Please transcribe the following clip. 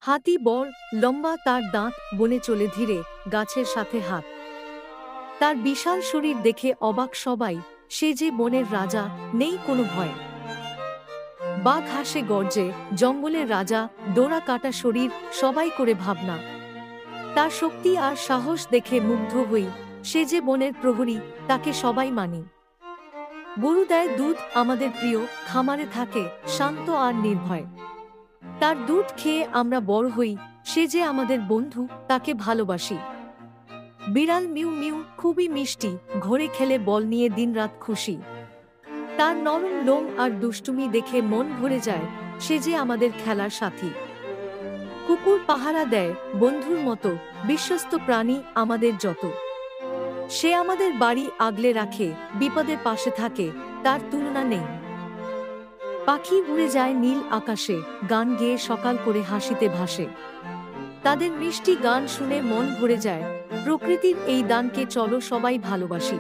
হাতি বড় লম্বা, তার দাঁত বনে চলে ধীরে, গাছের সাথে হাত। তার বিশাল শরীর দেখে অবাক সবাই, সে যে বনের রাজা, নেই কোনো ভয়। বাঘ হাসে গর্জে, জঙ্গলের রাজা, ডোরা কাটা শরীর, সবাই করে ভাবনা। তার শক্তি আর সাহস দেখে মুগ্ধ হই, সে যে বনের প্রহরী, তাকে সবাই মানি। গরু দেয় দুধ, আমাদের প্রিয়, খামারে থাকে, শান্ত আর নির্ভয়। তার দুধ খেয়ে আমরা বড় হই, সে যে আমাদের বন্ধু, তাকে ভালোবাসি। বিড়াল মিউ মিউ, খুবই মিষ্টি, ঘরে খেলে বল নিয়ে দিনরাত খুশি। তার নরম লোম আর দুষ্টুমি দেখে মন ভরে যায়, সে যে আমাদের খেলার সাথী। কুকুর পাহারা দেয়, বন্ধুর মতো, বিশ্বস্ত প্রাণী আমাদের যত। সে আমাদের বাড়ি আগলে রাখে, বিপদে পাশে থাকে, তার তুলনা নেই। পাখি উড়ে যায় নীল আকাশে, গান গেয়ে সকাল করে হাসিতে ভাসে। তাদের মিষ্টি গান শুনে মন ভরে যায়, প্রকৃতির এই দানকে চলো সবাই ভালোবাসি।